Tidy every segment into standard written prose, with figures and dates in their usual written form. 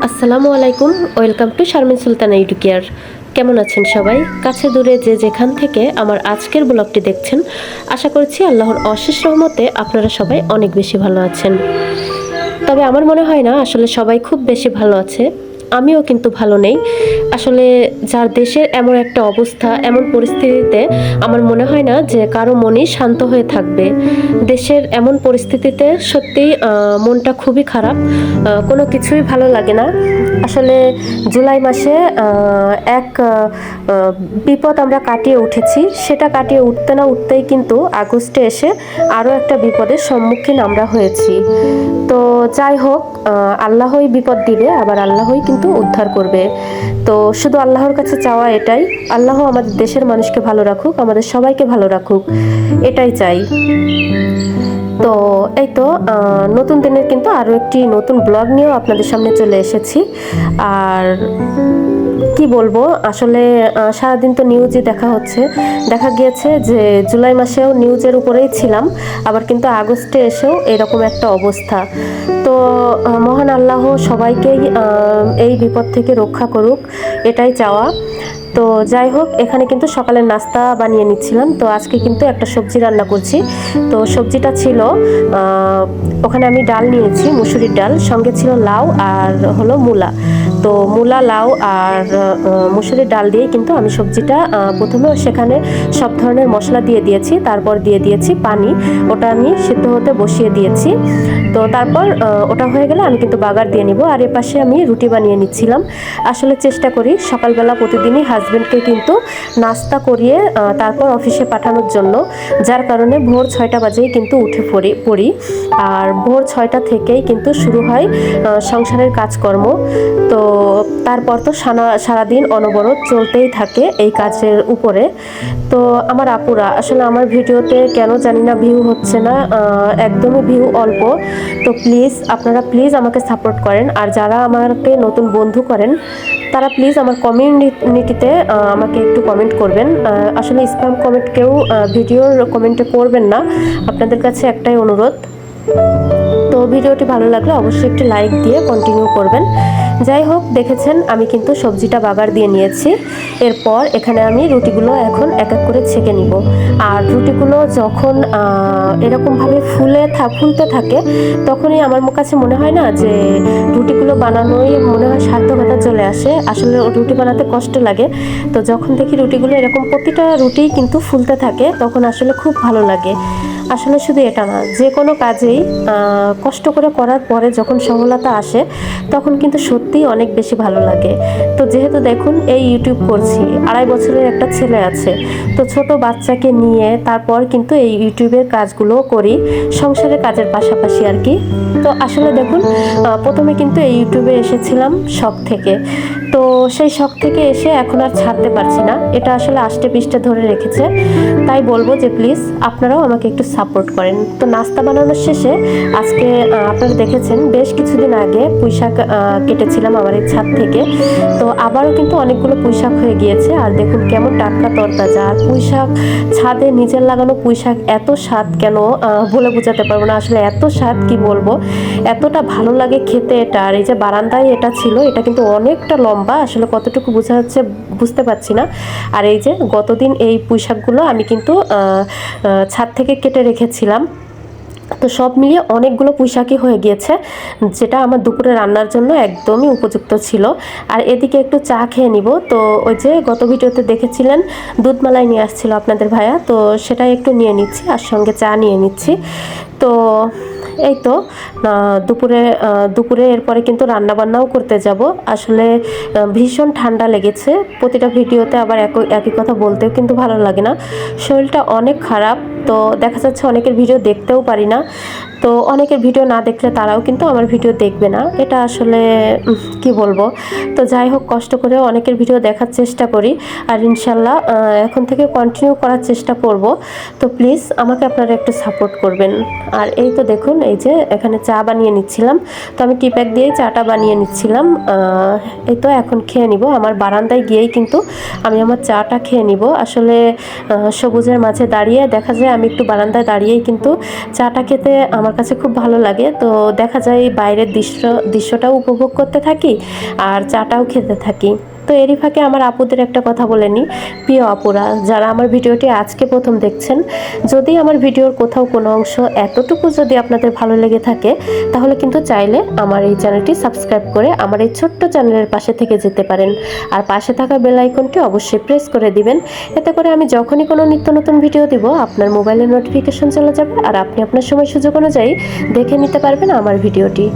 আসসালামু আলাইকুম, welcome to Sharmin Sultana YouTube care. কেমন আছেন সবাই? কাছে দূরে যে যেখান থেকে আমার আজকের ব্লগটি দেখছেন, আশা করছি আল্লাহর অশেষ রহমতে আপনারা সবাই অনেক বেশি ভালো আছেন। তবে আমার মনে হয় না আসলে সবাই খুব বেশি ভালো আছে। আমিও কিন্তু ভালো নেই। আসলে যার দেশের এমন একটা অবস্থা, এমন পরিস্থিতিতে আমার মনে হয় না যে কারো মনই শান্ত হয়ে থাকবে। দেশের এমন পরিস্থিতিতে সত্যিই মনটা খুবই খারাপ, কোনো কিছুই ভালো লাগে না। আসলে জুলাই মাসে এক বিপদ আমরা কাটিয়ে উঠেছি, সেটা কাটিয়ে উঠতে না উঠতেই কিন্তু আগস্টে এসে আরও একটা বিপদের সম্মুখীন আমরা হয়েছি। তো যাই হোক, আল্লাহই বিপদ দিবে, আবার আল্লাহই কিন্তু উদ্ধার করবে। তো শুধু আল্লাহর কাছে চাওয়া এটাই, আল্লাহ আমাদের দেশের মানুষকে ভালো রাখুক, আমাদের সবাইকে ভালো রাখুক, এটাই চাই। তো এই তো নতুন দিনের কিন্তু আরও একটি নতুন ব্লগ নিয়েও আপনাদের সামনে চলে এসেছি। আর কি বলবো, আসলে সারাদিন তো নিউজই দেখা গিয়েছে যে জুলাই মাসেও নিউজের উপরেই ছিলাম, আবার কিন্তু আগস্টে এসেও এরকম একটা অবস্থা। তো মহান আল্লাহ সবাইকেই এই বিপদ থেকে রক্ষা করুক, এটাই চাওয়া। তো যাই হোক, এখানে কিন্তু সকালের নাস্তা বানিয়ে নিচ্ছিলাম। তো আজকে কিন্তু একটা সবজি রান্না করছি। তো সবজিটা ছিল, ওখানে আমি ডাল নিয়েছি, মুসুরির ডাল, সঙ্গে ছিল লাউ আর হলো মূলা। তো মূলা, লাউ আর মুসুরির ডাল দিয়ে কিন্তু আমি সবজিটা প্রথমে সেখানে সব ধরনের মশলা দিয়ে দিয়েছি, তারপর দিয়ে দিয়েছি পানি, ওটা আমি সিদ্ধ হতে বসিয়ে দিয়েছি। তো তারপর ওটা হয়ে গেলে আমি কিন্তু বাগার দিয়ে নিব। আর এপাশে আমি রুটি বানিয়ে নিচ্ছিলাম। আসলে চেষ্টা করি সকালবেলা প্রতিদিনই হাজব্যান্ডকে কিন্তু নাস্তা করিয়ে তারপর অফিসে পাঠানোর জন্য, যার কারণে ভোর 6টা বাজেই কিন্তু উঠে পড়ি। আর ভোর 6টা থেকেই কিন্তু শুরু হয় সংসারের কাজকর্ম। তো তারপর তো সারাদিন অনবরত চলতেই থাকে এই কাজের উপরে। তো আমার আপুরা, আসলে আমার ভিডিওতে কেন জানি না ভিউ হচ্ছে না, একদমই ভিউ অল্প। তো আপনারা প্লিজ আমাকে সাপোর্ট করেন। আর যারা আমাকে নতুন বন্ধু করেন, তারা প্লিজ আমার কমিউনিটিতে আমাকে একটু কমেন্ট করবেন। আসলে স্প্যাম কমেন্ট কেউ ভিডিওর কমেন্টে করবেন না, আপনাদের কাছে একটাই অনুরোধ। তো ভিডিওটি ভালো লাগলে অবশ্যই একটি লাইক দিয়ে কন্টিনিউ করবেন। যাই হোক, দেখেছেন আমি কিন্তু সবজিটা বাগার দিয়ে নিয়েছি। এরপর এখানে আমি রুটিগুলো এখন এক এক করে ছেঁকে নিব। আর রুটিগুলো যখন এরকমভাবে ফুলতে থাকে, তখনই আমার কাছে মনে হয় না যে রুটিগুলো বানানোই মনে হয় সার্থকতা চলে আসে। আসলে রুটি বানাতে কষ্ট লাগে, তো যখন দেখি রুটিগুলো এরকম প্রতিটা রুটিই কিন্তু ফুলতে থাকে, তখন আসলে খুব ভালো লাগে। আসলে শুধু এটা না, যে কোনো কাজেই কষ্ট করে করার পরে যখন সফলতা আসে, তখন কিন্তু সত্যিই অনেক বেশি ভালো লাগে। তো যেহেতু দেখুন এই ইউটিউব করছি, 2.5 বছরের একটা ছেলে আছে, তো ছোট বাচ্চাকে নিয়ে তারপর কিন্তু এই ইউটিউবের কাজগুলো করি, সংসারের কাজের পাশাপাশি আর কি। তো আসলে দেখুন, প্রথমে কিন্তু এই ইউটিউবে এসেছিলাম শখ থেকে। তো সেই শখ থেকে এসে এখন আর ছাড়তে পারছি না, এটা আসলে আষ্টে পৃষ্ঠে ধরে রেখেছে। তাই বলবো যে প্লিজ আপনারাও আমাকে একটু সাপোর্ট করেন। তো নাস্তা বানানোর শেষে আজকে আপনারা দেখেছেন বেশ কিছুদিন আগে পুঁইশাক কেটেছিলাম আমার এই ছাদ থেকে। তো আবারও কিন্তু অনেকগুলো পুঁইশাক হয়ে গিয়েছে। আর দেখুন কেমন টাটকা তরতাজা। আর পুঁইশাক, ছাদে নিজের লাগানো পুঁইশাক এত স্বাদ কেন বলে বোঝাতে পারবো না। আসলে এত স্বাদ কি বলবো, এতটা ভালো লাগে খেতে এটা। আর এই যে বারান্দায় এটা ছিল, এটা কিন্তু অনেকটা লম্বা, আসলে কতটুকু বোঝা যাচ্ছে বুঝতে পারছি না। আর এই যে গতদিন এই পুঁইশাকগুলো আমি কিন্তু ছাদ থেকে কেটে রেখেছিলাম। তো সব মিলিয়ে অনেকগুলো পুঁইশাকই হয়ে গিয়েছে, যেটা আমার দুপুরে রান্নার জন্য একদমই উপযুক্ত ছিল। আর এদিকে একটু চা খেয়ে নিব। তো ওই যে গত ভিডিওতে দেখেছিলেন দুধ মালাই নিয়ে আসছিল আপনাদের ভাইয়া, তো সেটাই একটু নিয়ে নিচ্ছি, আর সঙ্গে চা নিয়ে নিচ্ছি। তো এই তো দুপুরে এরপরে কিন্তু রান্নাবান্নাও করতে যাব। আসলে ভীষণ ঠান্ডা লেগেছে, প্রতিটা ভিডিওতে আবার একই কথা বলতেও কিন্তু ভালো লাগে না, শরীরটা অনেক খারাপ। তো দেখা যাচ্ছে অনেকের ভিডিও দেখতেও পারি না। তো অনেকের ভিডিও না দেখলে তারাও কিন্তু আমার ভিডিও দেখবে না, এটা আসলে কি বলবো। তো যাই হোক, কষ্ট করে অনেকের ভিডিও দেখার চেষ্টা করি, আর ইনশাল্লাহ এখন থেকে কন্টিনিউ করার চেষ্টা করব। তো প্লিজ আমাকে আপনারা একটু সাপোর্ট করবেন। আর এই তো দেখুন, এই যে এখানে চা বানিয়ে নিচ্ছিলাম। তো আমি টি ব্যাগ দিয়েই চাটা বানিয়ে নিচ্ছিলাম। এই তো এখন খেয়ে নিব। আমার বারান্দায় গিয়েই কিন্তু আমি আমার চাটা খেয়ে নিব। আসলে সবুজের মাঝে দাঁড়িয়ে দেখা যায় আমি একটু বারান্দায় দাঁড়িয়েই কিন্তু চাটা খেতে আমার আমার কাছে খুব ভালো লাগে। তো দেখা যায় বাইরের দৃশ্যটাও উপভোগ করতে থাকি আর চাটাও খেতে থাকি। তো এরই ফাঁকে আমার আপুদের একটা কথা বলে নিই, প্রিয় আপুরা যারা আমার ভিডিওটি আজকে প্রথম দেখছেন, যদি আমার ভিডিওর কোথাও কোনো অংশ এতটুকু যদি আপনাদের ভালো লেগে থাকে, তাহলে কিন্তু চাইলে আমার এই চ্যানেলটি সাবস্ক্রাইব করে আমার এই ছোট্ট চ্যানেলের পাশে থেকে যেতে পারেন। আর পাশে থাকা বেল আইকনটি অবশ্যই প্রেস করে দিবেন। এতে করে আমি যখনই কোনো নিত্য নতুন ভিডিও দিব, আপনার মোবাইলে নোটিফিকেশন চলে যাবে আর আপনি আপনার সময় সুযোগ অনুযায়ী দেখে নিতে পারবেন আমার ভিডিওটি।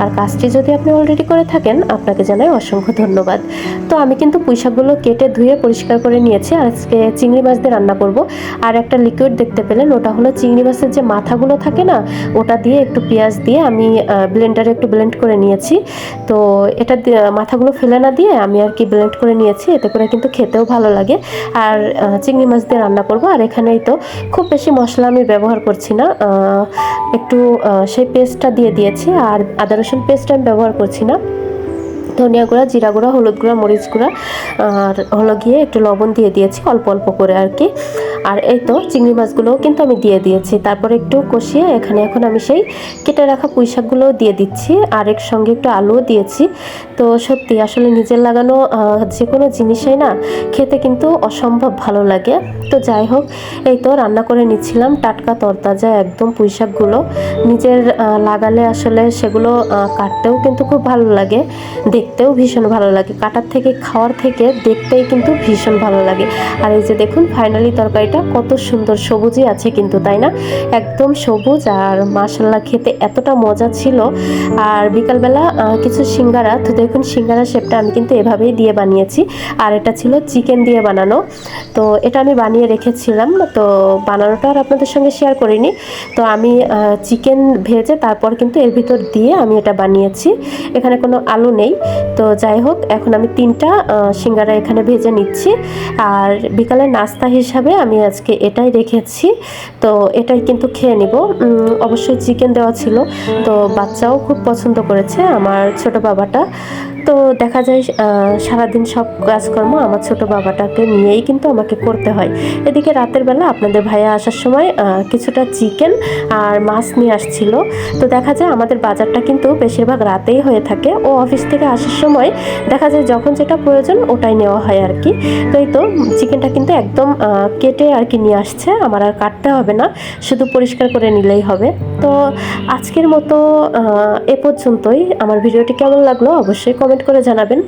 আর কাজটি যদি আপনি অলরেডি করে থাকেন, আপনাকে জানাই অসংখ্য ধন্যবাদ। তো আমি কিন্তু পুঁইশাকগুলো কেটে ধুয়ে পরিষ্কার করে নিয়েছি। আর আজকে চিংড়ি মাছ দিয়ে রান্না করব। আর একটা লিকুইড দেখতে পেলেন, ওটা হলো চিংড়ি মাছের যে মাথাগুলো থাকে না, ওটা দিয়ে একটু পেঁয়াজ দিয়ে আমি ব্লেন্ডারে একটু ব্লেন্ড করে নিয়েছি। তো এটা মাথাগুলো ফেলে না দিয়ে আমি আর কি ব্লেন্ড করে নিয়েছি, এতে করে কিন্তু খেতেও ভালো লাগে। আর চিংড়ি মাছ দিয়ে রান্না করব। আর এখানেই তো খুব বেশি মশলা আমি ব্যবহার করছি না, একটু সেই পেস্টটা দিয়ে দিয়েছি। আর আদা রসুন পেস্ট আমি ব্যবহার করছি না। ধনিয়া গুঁড়া, জিরা গুঁড়া, হলুদ গুঁড়া, মরিচ গুঁড়া আর হলো গিয়ে একটু লবণ দিয়ে দিয়েছি অল্প অল্প করে আর কি। আর এই তো চিংড়ি মাছগুলোও কিন্তু আমি দিয়ে দিয়েছি। তারপরে একটু কষিয়ে এখানে এখন আমি সেই কেটে রাখা পুঁই শাকগুলোও দিয়ে দিচ্ছি আর এর সঙ্গে একটু আলুও দিয়েছি। তো সত্যি আসলে নিজের লাগানো যে কোনো জিনিসই না খেতে কিন্তু অসম্ভব ভালো লাগে। তো যাই হোক, এই তো রান্না করে নিচ্ছিলাম টাটকা তরতাজা একদম পুঁই শাকগুলো। নিজের লাগালে আসলে সেগুলো কাটতেও কিন্তু খুব ভালো লাগে, দেখতেও ভীষণ ভালো লাগে। কাটার থেকে খাওয়ার থেকে দেখতেই কিন্তু ভীষণ ভালো লাগে। আর এই যে দেখুন ফাইনালি তরকারিটা কত সুন্দর সবুজই আছে কিন্তু, তাই না? একদম সবুজ আর মাশাআল্লাহ খেতে এতটা মজা ছিল। আর বিকালবেলা কিছু সিঙ্গারা, তো দেখুন সিঙ্গারা শেপটা আমি কিন্তু এভাবেই দিয়ে বানিয়েছি। আর এটা ছিল চিকেন দিয়ে বানানো, তো এটা আমি বানিয়ে রেখেছিলাম। তো বানানোটা আর আপনাদের সঙ্গে শেয়ার করিনি। তো আমি চিকেন ভেজে তারপর কিন্তু এর ভিতর দিয়ে আমি এটা বানিয়েছি। এখানে কোনো আলু নেই। তো যাই হোক, এখন আমি 3টা সিঙ্গারা এখানে ভেজে নিচ্ছি। আর বিকালের নাস্তা হিসাবে আমি আজকে এটাই রেখেছি। তো এটাই কিন্তু খেয়ে নিব। অবশ্যই চিকেন দেওয়া ছিল, তো বাচ্চাও খুব পছন্দ করেছে আমার ছোট বাবাটা। তো দেখা যায় সারাদিন সব কাজকর্ম আমার ছোট বাবাটাকে নিয়েই কিন্তু আমাকে করতে হয়। এদিকে রাতের বেলা আপনাদের ভাইয়া আসার সময় কিছুটা চিকেন আর মাছ নিয়ে আসছিল। তো দেখা যায় আমাদের বাজারটা কিন্তু বেশিরভাগ রাতেই হয়ে থাকে। ও অফিস থেকে আসার সময় দেখা যায় যখন যেটা প্রয়োজন ওটাই নেওয়া হয় আর কি। তো এই তো চিকেনটা কিন্তু একদম কেটে আর কি নিয়ে আসছে, আমার আর কাটতে হবে না, শুধু পরিষ্কার করে নিলেই হবে। তো আজকের মতো এ পর্যন্তই। আমার ভিডিওটি কেমন লাগলো অবশ্যই কমেন্ট করে জানাবেন।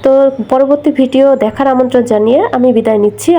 তো পরবর্তী ভিডিও দেখার আমন্ত্রণ জানিয়ে আমি বিদায় নিচ্ছি।